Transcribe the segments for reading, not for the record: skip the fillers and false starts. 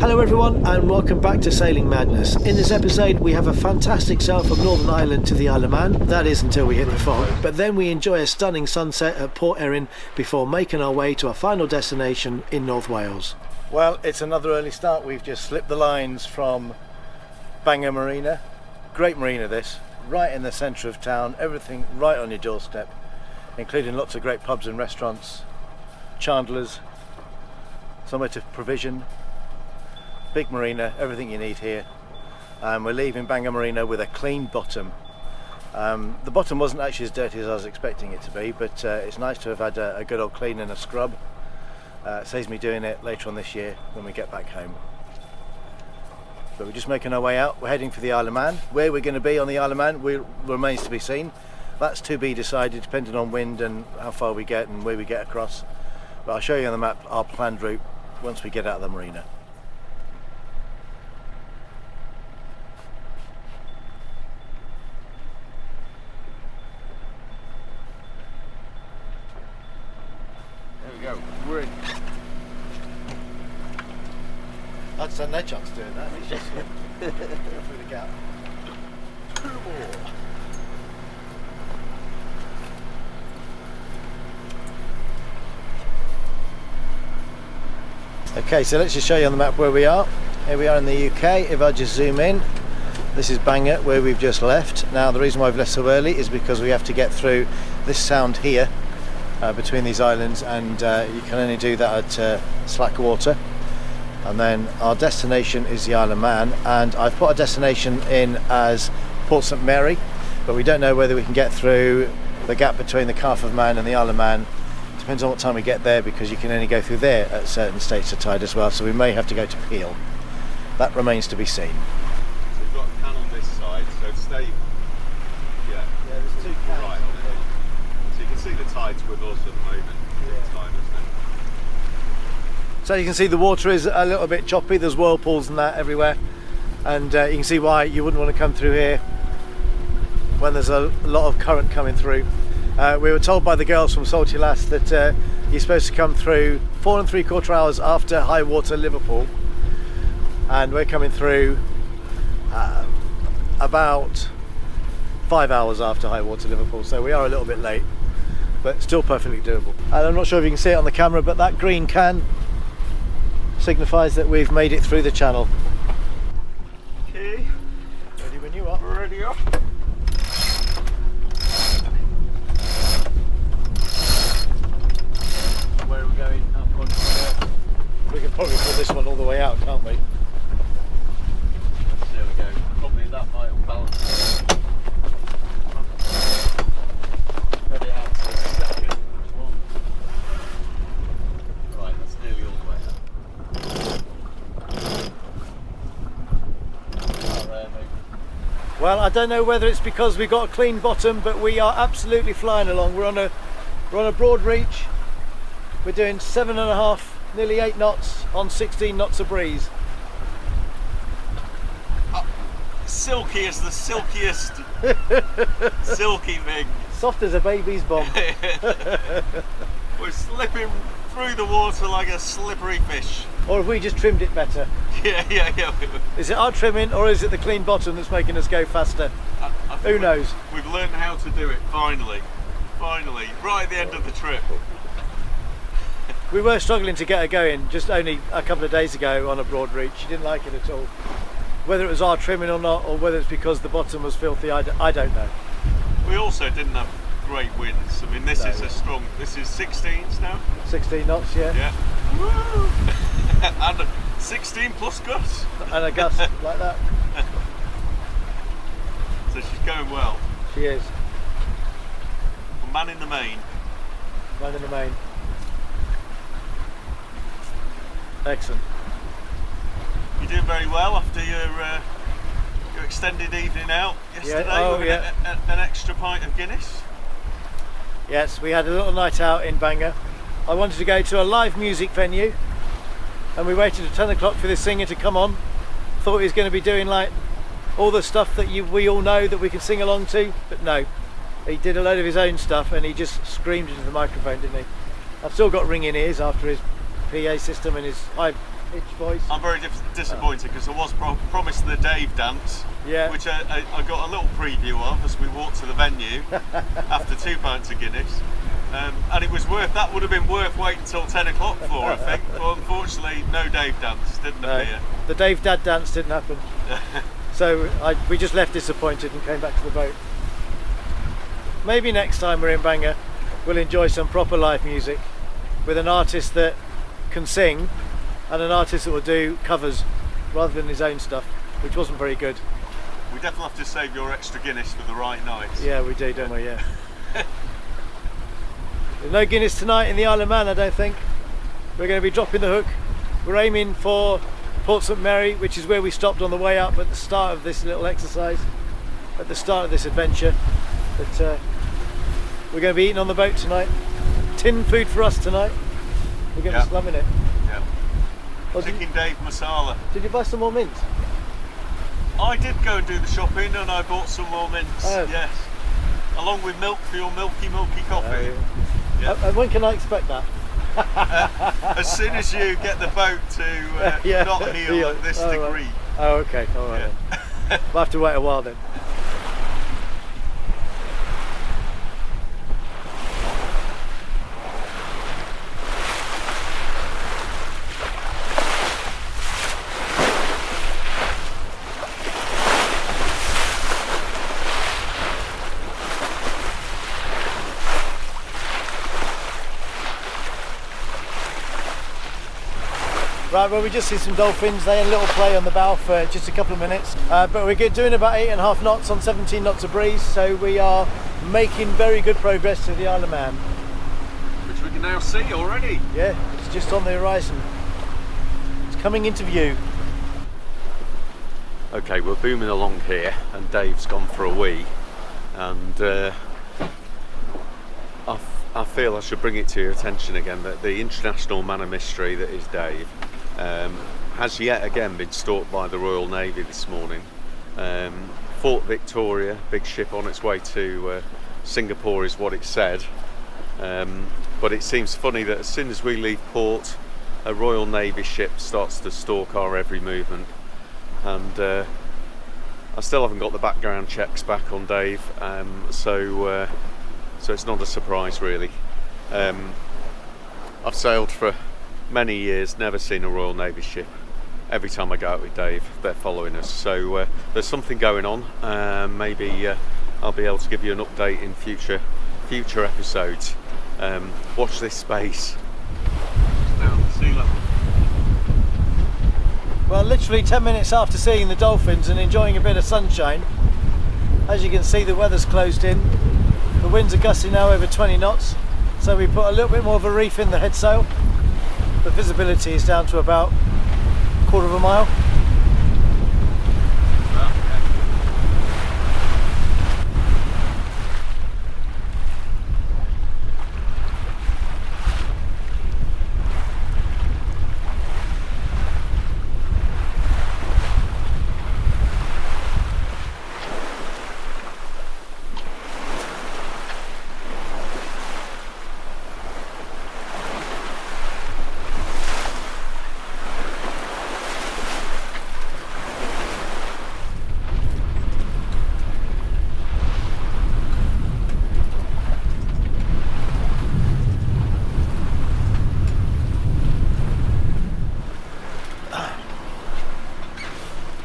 Hello everyone and welcome back to Sailing Madness. In this episode we have a fantastic sail from Northern Ireland to the Isle of Man, that is until we hit the fog, but then we enjoy a stunning sunset at Port Erin before making our way to our final destination in North Wales. Well, it's another early start. We've just slipped the lines from Conwy Marina. Great marina this, right in the centre of town, everything right on your doorstep, including lots of great pubs and restaurants, chandlers, somewhere to provision. Big marina, everything you need here. We're leaving Conwy Marina with a clean bottom. The bottom wasn't actually as dirty as I was expecting it to be, but it's nice to have had a good old clean and a scrub. It saves me doing it later on this year when we get back home. But we're just making our way out. We're heading for the Isle of Man. Where we're going to be on the Isle of Man remains to be seen. That's to be decided depending on wind and how far we get and where we get across. But I'll show you on the map our planned route once we get out of the marina. We're in. I'd stand no chance doing that. He's just go through the gap. Two more. Okay, so let's just show you on the map where we are. Here we are in the UK. If I just zoom in, this is Bangor, where we've just left. Now the reason why we've left so early is because we have to get through this sound here. Between these islands, and you can only do that at slack water. And then our destination is the Isle of Man, and I've put a destination in as Port St Mary, but we don't know whether we can get through the gap between the Calf of Man and the Isle of Man. Depends on what time we get there, because you can only go through there at certain states of tide as well, so we may have to go to Peel. That remains to be seen. So we've got a can on this side, so stay. Yeah, there's two cans. Right. You can see the tides with us at the moment. Yeah. Time, isn't it? So you can see the water is a little bit choppy, there's whirlpools and that everywhere, and you can see why you wouldn't want to come through here when there's a lot of current coming through. We were told by the girls from Salty Lass that you're supposed to come through 4 3/4 hours after high water Liverpool, and we're coming through about 5 hours after high water Liverpool, so we are a little bit late, but still perfectly doable. And I'm not sure if you can see it on the camera, but that green can signifies that we've made it through the channel. Okay. Ready when you are. Ready up. Where are we going? We can probably pull this one all the way out, can't we? There we go. Probably that might balance. Right, that's nearly all the way up. Well, I don't know whether it's because we got a clean bottom, but we are absolutely flying along. We're on a broad reach. We're doing 7.5, nearly 8 knots on 16 knots of breeze. Silky as the silkiest silky thing. Soft as a baby's bum. We're slipping through the water like a slippery fish. Or have we just trimmed it better? Yeah. Is it our trimming or is it the clean bottom that's making us go faster? I Who knows? We've learned how to do it finally, right at the end of the trip. We were struggling to get her going just only a couple of days ago on a broad reach. She didn't like it at all. Whether it was our trimming or not, or whether it's because the bottom was filthy, I don't know. We also didn't have great winds. I mean, this is 16s now. 16 knots, yeah. Yeah. Woo! And 16 plus gusts. And a gust like that. So she's going well. She is. Man in the main. Man in the main. Excellent. You're doing very well after your extended evening out yesterday. Yeah. With Yeah. an extra pint of Guinness. Yes, we had a little night out in Bangor. I wanted to go to a live music venue, and we waited at 10 o'clock for this singer to come on. Thought he was going to be doing like all the stuff that we all know that we can sing along to, but no. He did a load of his own stuff and he just screamed into the microphone, didn't he? I've still got ringing ears after his PA system and his high pitch voice. I'm very disappointed because I was promised the Dave dance, which I got a little preview of as we walked to the venue after 2 pints of Guinness. And it was that would have been worth waiting until 10 o'clock for, I think. But unfortunately, no Dave dance, didn't appear. The Dave Dad dance didn't happen. So we just left disappointed and came back to the boat. Maybe next time we're in Bangor, we'll enjoy some proper live music with an artist that can sing and an artist that will do covers rather than his own stuff, which wasn't very good. We definitely have to save your extra Guinness for the right night. Yeah, we do, don't we? Yeah. There's no Guinness tonight in the Isle of Man, I don't think. We're going to be dropping the hook. We're aiming for Port St Mary, which is where we stopped on the way up at the start of this little exercise, at the start of this adventure. But we're going to be eating on the boat tonight. Tin food for us tonight. We're going to be slumming it. Yeah. Well, Chicken Dave masala. Did you buy some more mint? I did go and do the shopping and I bought some more mints. Oh. Yes. Along with milk for your milky coffee. Oh, yeah. And when can I expect that? As soon as you get the boat to not heel at this degree. Right. Oh, okay. All right. Yeah. We'll have to wait a while then. Right, well, we just see some dolphins. They had a little play on the bow for just a couple of minutes. But we're doing about 8.5 knots on 17 knots of breeze, so we are making very good progress to the Isle of Man. Which we can now see already. Yeah, it's just on the horizon. It's coming into view. Okay, we're booming along here and Dave's gone for a wee, and I feel I should bring it to your attention again that the international man of mystery that is Dave has yet again been stalked by the Royal Navy this morning. Fort Victoria, big ship on its way to Singapore is what it said, but it seems funny that as soon as we leave port, a Royal Navy ship starts to stalk our every movement, and I still haven't got the background checks back on Dave, so it's not a surprise really. I've sailed for many years, never seen a Royal Navy ship. Every time I go out with Dave, they're following us. So there's something going on. Maybe I'll be able to give you an update in future episodes. Watch this space. Down the sea level. Well, literally 10 minutes after seeing the dolphins and enjoying a bit of sunshine, as you can see, the weather's closed in. The winds are gusting now over 20 knots, so we put a little bit more of a reef in the headsail. The visibility is down to about a quarter of a mile.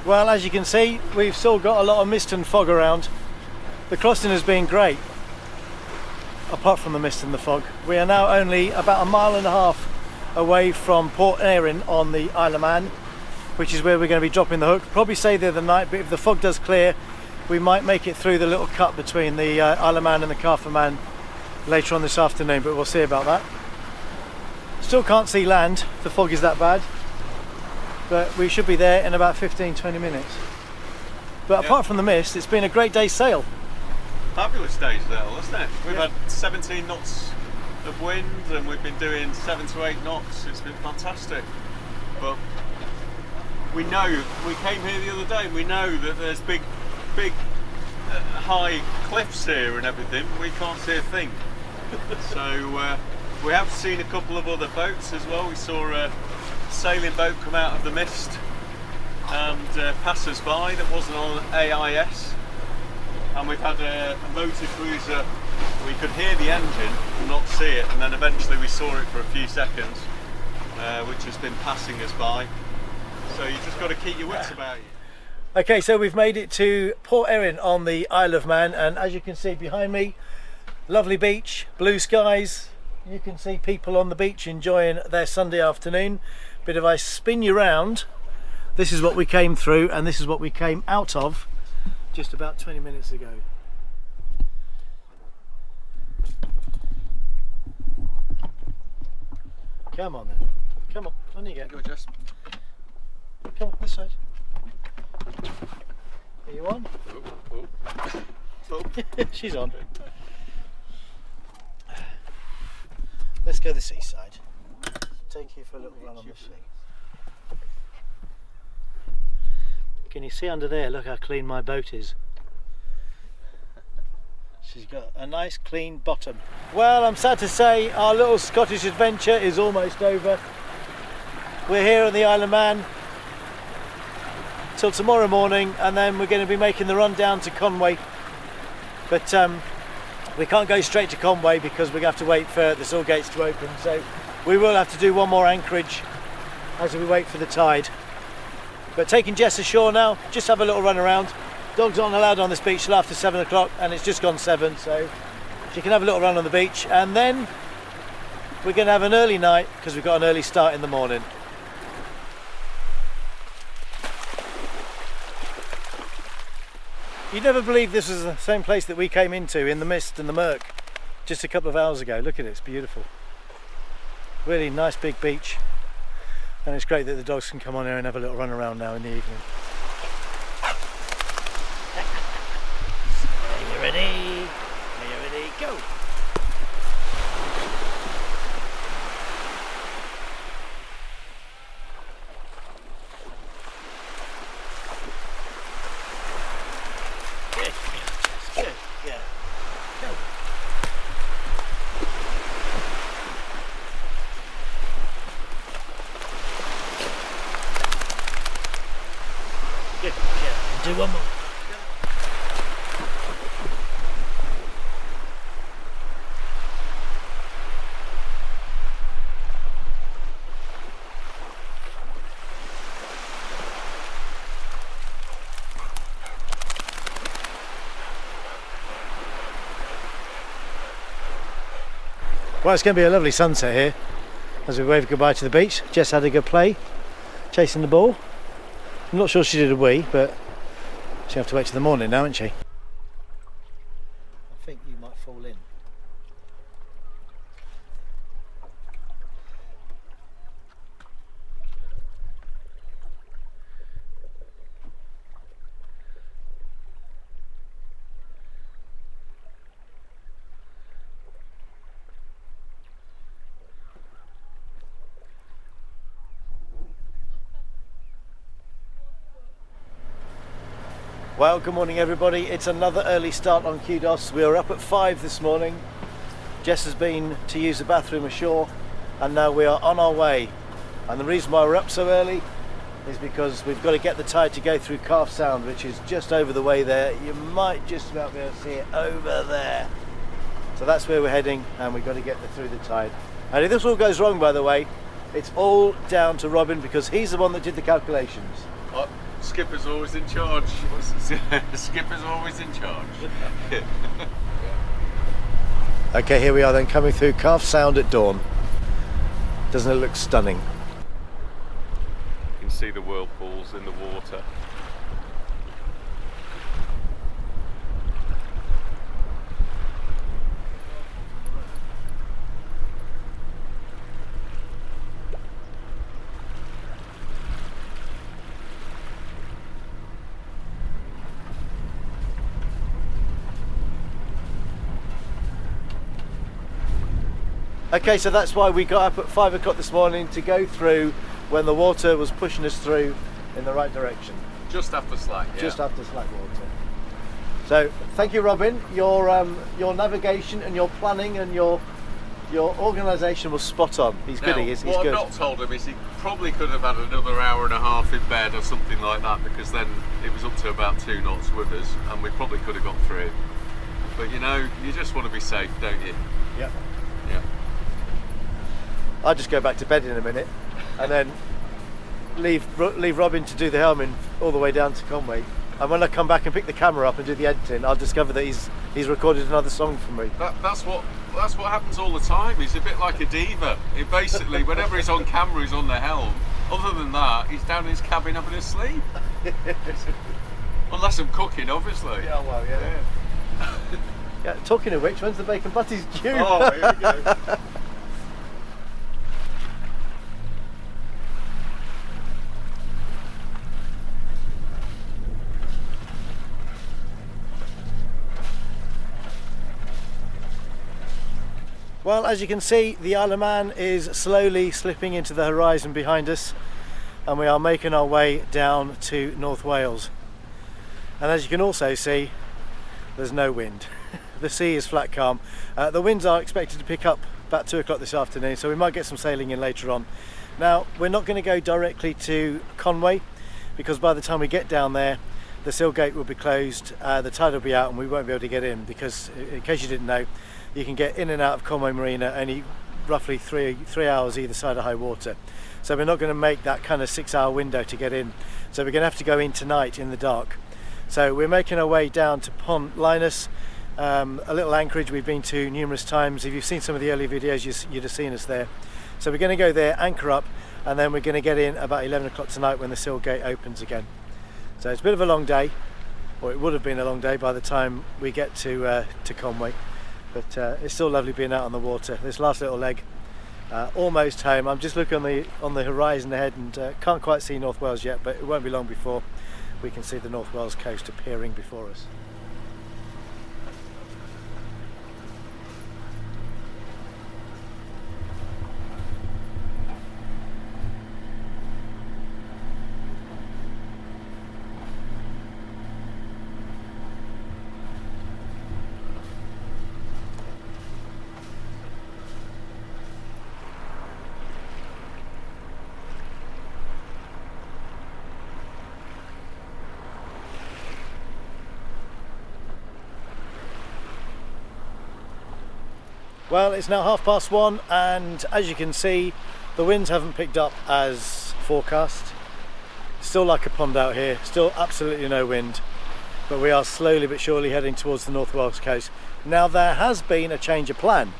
Well, as you can see, we've still got a lot of mist and fog around. The crossing has been great, apart from the mist and the fog. We are now only about 1.5 miles away from Port Erin on the Isle of Man, which is where we're going to be dropping the hook. Probably stay there the night, but if the fog does clear, we might make it through the little cut between the Isle of Man and the Calf of Man later on this afternoon, but we'll see about that. Still can't see land, the fog is that bad. But we should be there in about 15-20 minutes. But apart from the mist, it's been a great day's sail. Fabulous day's sail, isn't it? We've had 17 knots of wind and we've been doing 7 to 8 knots. It's been fantastic. But we know, we came here the other day, we know that there's big high cliffs here and everything. We can't see a thing. So we have seen a couple of other boats as well. We saw sailing boat come out of the mist and pass us by that wasn't on AIS, and we've had a motor cruiser. We could hear the engine and not see it, and then eventually we saw it for a few seconds, which has been passing us by. So you just got to keep your wits about you. Okay, so we've made it to Port Erin on the Isle of Man, and as you can see behind me, lovely beach, blue skies. You can see people on the beach enjoying their Sunday afternoon. But if I spin you round, this is what we came through and this is what we came out of just about 20 minutes ago. Come on then, come on you go. Go, Jess. Come on, this side. Are you on? Oh. She's on. Let's go the seaside. Take you for a little run on the sea. Can you see under there? Look how clean my boat is. She's got a nice clean bottom. Well, I'm sad to say our little Scottish adventure is almost over. We're here on the Isle of Man till tomorrow morning, and then we're going to be making the run down to Conwy. But we can't go straight to Conwy because we have to wait for the Saw gates to open. So we will have to do one more anchorage as we wait for the tide. But taking Jess ashore now, just have a little run around. Dogs aren't allowed on this beach till after 7 o'clock, and it's just gone 7, so she can have a little run on the beach, and then we're going to have an early night because we've got an early start in the morning. You'd never believe this was the same place that we came into in the mist and the murk just a couple of hours ago. Look at it, it's beautiful. Really nice big beach, and it's great that the dogs can come on here and have a little run around now in the evening. Are you ready? Are you ready? Go! Good, yeah. Go! Good, yeah. Do one more. Well, it's going to be a lovely sunset here as we wave goodbye to the beach. Jess had a good play chasing the ball. I'm not sure she did a wee, but she'll have to wait till the morning now, won't she? I think you might fall in. Well, good morning everybody. It's another early start on Kudos. We were up at 5 this morning. Jess has been to use the bathroom ashore, and now we are on our way. And the reason why we're up so early is because we've got to get the tide to go through Calf Sound, which is just over the way there. You might just about be able to see it over there. So that's where we're heading, and we've got to get through the tide. And if this all goes wrong, by the way, it's all down to Robin, because he's the one that did the calculations. Oh, skipper's always in charge. Skipper's always in charge. Okay, here we are then, coming through Calf Sound at dawn. Doesn't it look stunning? You can see the whirlpools in the water. Okay, so that's why we got up at 5 o'clock this morning, to go through when the water was pushing us through in the right direction. Just after slack, yeah. Just after slack water. So thank you, Robin. Your navigation and your planning and your Your organisation was spot on. He's good, he is. He's what good. I've not told him is he probably could have had another hour and a half in bed or something like that, because then it was up to about 2 knots with us, and we probably could have got through. But you know, you just want to be safe, don't you? Yeah. Yeah. I'll just go back to bed in a minute, and then leave Robin to do the helming all the way down to Conwy. And when I come back and pick the camera up and do the editing, I'll discover that he's recorded another song for me. That's what happens all the time. He's a bit like a diva. He basically, whenever he's on camera, he's on the helm. Other than that, he's down in his cabin having a sleep. Unless I'm cooking, obviously. Yeah, well, yeah. Yeah, talking of which, when's the bacon butties due? Oh, here we go. Well, as you can see, the Isle of Man is slowly slipping into the horizon behind us, and we are making our way down to North Wales. And as you can also see, there's no wind. The sea is flat calm. The winds are expected to pick up about 2 o'clock this afternoon, so we might get some sailing in later on. Now, we're not going to go directly to Conwy, because by the time we get down there, the Seal Gate will be closed, the tide will be out, and we won't be able to get in, because in case you didn't know, you can get in and out of Conwy Marina only roughly three hours either side of high water. So we're not going to make that kind of 6-hour window to get in. So we're going to have to go in tonight in the dark. So we're making our way down to Pont Linus, a little anchorage we've been to numerous times. If you've seen some of the earlier videos, you'd have seen us there. So we're going to go there, anchor up, and then we're going to get in about 11 o'clock tonight when the Seal Gate opens again. So it's a bit of a long day, or it would have been a long day by the time we get to Conwy. But it's still lovely being out on the water. This last little leg, almost home. I'm just looking on the horizon ahead, and can't quite see North Wales yet, but it won't be long before we can see the North Wales coast appearing before us. Well, it's now 1:30, and as you can see, the winds haven't picked up as forecast. Still like a pond out here, still absolutely no wind, but we are slowly but surely heading towards the North Wales coast. Now, there has been a change of plan.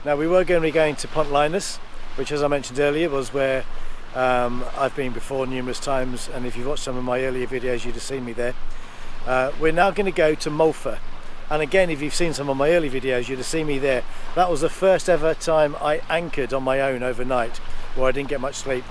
Now, we were going to be going to Pont Linus, which, as I mentioned earlier, was where I've been before numerous times, and if you've watched some of my earlier videos, you'd have seen me there. We're now going to go to Malta. And again, if you've seen some of my early videos, you'd have seen me there. That was the first ever time I anchored on my own overnight, where I didn't get much sleep.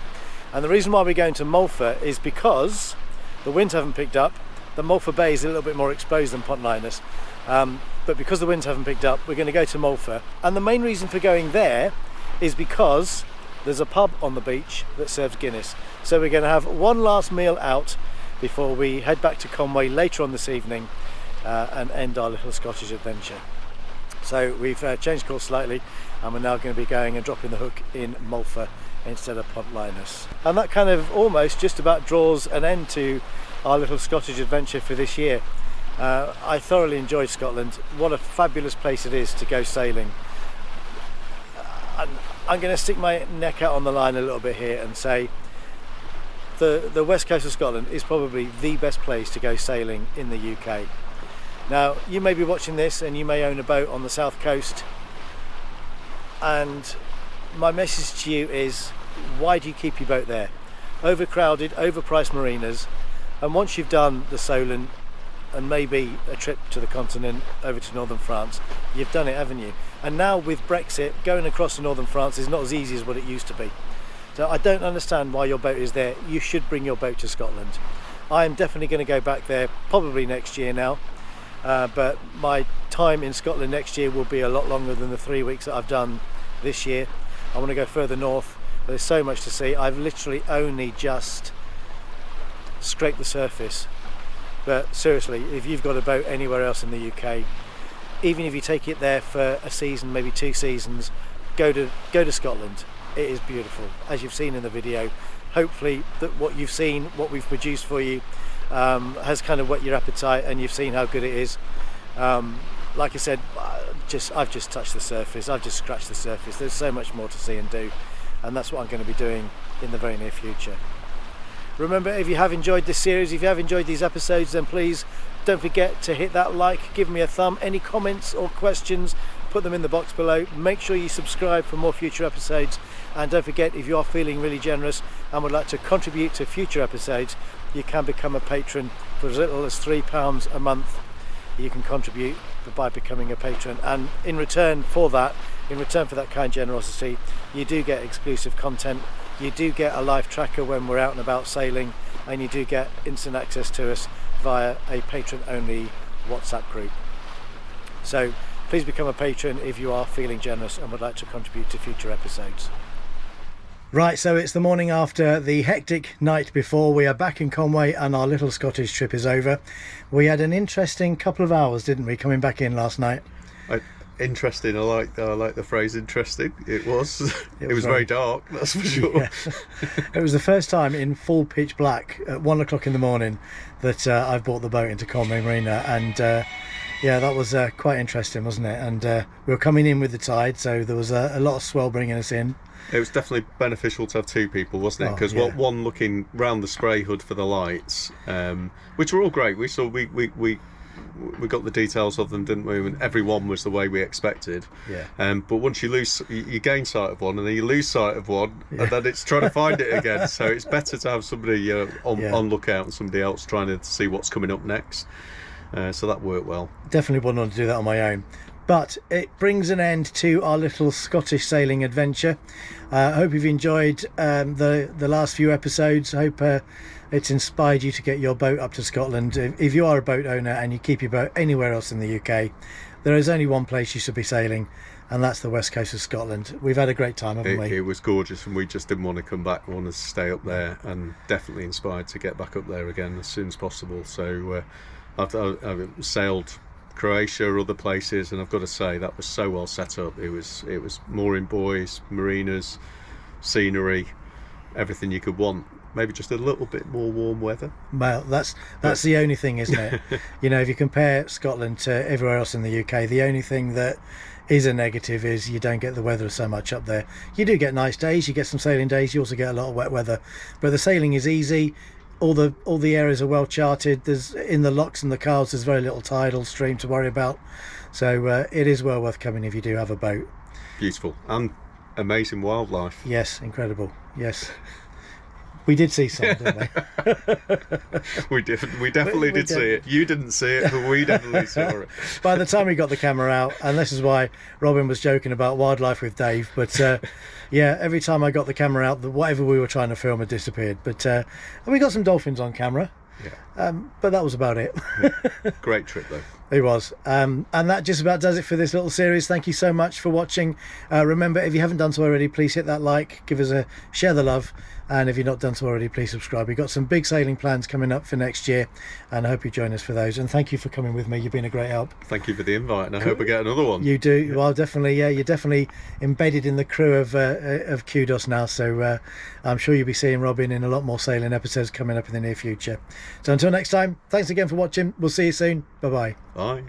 And the reason why we're going to Malta is because the winds haven't picked up. The Malta Bay is a little bit more exposed than Pont Linus. But because the winds haven't picked up, we're going to go to Malta. And the main reason for going there is because there's a pub on the beach that serves Guinness. So we're going to have one last meal out before we head back to Conwy later on this evening, and end our little Scottish adventure. So we've changed course slightly, and we're now going to be going and dropping the hook in Malta instead of Pont Linus. And that kind of almost just about draws an end to our little Scottish adventure for this year. I thoroughly enjoyed Scotland. What a fabulous place it is to go sailing. I'm going to stick my neck out on the line a little bit here and say the west coast of Scotland is probably the best place to go sailing in the UK. Now, you may be watching this and you may own a boat on the south coast, and my message to you is, why do you keep your boat there? Overcrowded, overpriced marinas, and once you've done the Solent and maybe a trip to the continent over to northern France, you've done it, haven't you? And now with Brexit, going across to northern France is not as easy as what it used to be. So I don't understand why your boat is there. You should bring your boat to Scotland. I am definitely going to go back there probably next year now. But my time in Scotland next year will be a lot longer than the 3 weeks that I've done this year. I want to go further north. There's so much to see. I've literally only just scraped the surface. But seriously, if you've got a boat anywhere else in the UK, even if you take it there for a season, maybe 2 seasons, go to Scotland. It is beautiful, as you've seen in the video. Hopefully that what you've seen, what we've produced for you, has kind of whet your appetite, and you've seen how good it is. Like I said, I've just touched the surface, I've just scratched the surface. There's so much more to see and do, and that's what I'm going to be doing in the very near future. Remember, if you have enjoyed this series, if you have enjoyed these episodes, then please don't forget to hit that like, give me a thumb. Any comments or questions, put them in the box below. Make sure you subscribe for more future episodes, and don't forget, if you are feeling really generous and would like to contribute to future episodes, you can become a patron for as little as £3 a month. You can contribute by becoming a patron, and in return for that kind generosity, you do get exclusive content, you do get a live tracker when we're out and about sailing, and you do get instant access to us via a patron only WhatsApp group. So please become a patron if you are feeling generous and would like to contribute to future episodes. Right, so it's the morning after the hectic night before. We are back in Conwy and our little Scottish trip is over. We had an interesting couple of hours, didn't we, coming back in last night? Interesting. I like the phrase interesting. It was very dark, that's for sure. Yeah. It was the first time in full pitch black at 1 o'clock in the morning that I've brought the boat into Conwy Marina, and yeah, that was quite interesting, wasn't it? And we were coming in with the tide, so there was a lot of swell bringing us in. It was definitely beneficial to have two people, wasn't it? Because one looking round the spray hood for the lights, which were all great. We saw we got the details of them, didn't we? And every one was the way we expected. Yeah. But once you gain sight of one, and then you lose sight of one, and then it's trying to find it again. So it's better to have somebody on lookout and somebody else trying to see what's coming up next. So that worked well. Definitely wouldn't want to do that on my own. But it brings an end to our little Scottish sailing adventure. I hope you've enjoyed the last few episodes. I hope it's inspired you to get your boat up to Scotland. If you are a boat owner and you keep your boat anywhere else in the UK, there is only one place you should be sailing, and that's the west coast of Scotland. We've had a great time, haven't we? It was gorgeous, and we just didn't want to come back. We wanted to stay up there, and definitely inspired to get back up there again as soon as possible. So I've sailed Croatia, other places, and I've got to say that was so well set up. It was mooring buoys, marinas, scenery, everything you could want. Maybe just a little bit more warm weather. Well, that's the only thing, isn't it? You know, if you compare Scotland to everywhere else in the UK, the only thing that is a negative is you don't get the weather so much up there. You do get nice days, you get some sailing days, you also get a lot of wet weather, but the sailing is easy. All the areas are well charted. There's in the locks and the coves, there's very little tidal stream to worry about. So it is well worth coming if you do have a boat. Beautiful and amazing wildlife. Yes, incredible. Yes. We did see some, didn't we? We definitely did see it. You didn't see it, but we definitely saw it. By the time we got the camera out, and this is why Robin was joking about wildlife with Dave, but yeah, every time I got the camera out, whatever we were trying to film had disappeared. But we got some dolphins on camera. Yeah. But that was about it. Great trip though. It was. And that just about does it for this little series. Thank you so much for watching. Remember, if you haven't done so already, please hit that like, give us share the love, and if you're not done so already, please subscribe. We've got some big sailing plans coming up for next year, and I hope you join us for those. And thank you for coming with me. You've been a great help. Thank you for the invite, and I hope I get another one. You do. Well, definitely. Yeah, you're definitely embedded in the crew of Kudos now, so I'm sure you'll be seeing Robin in a lot more sailing episodes coming up in the near future. So until next time, thanks again for watching. We'll see you soon. Bye-bye. Bye.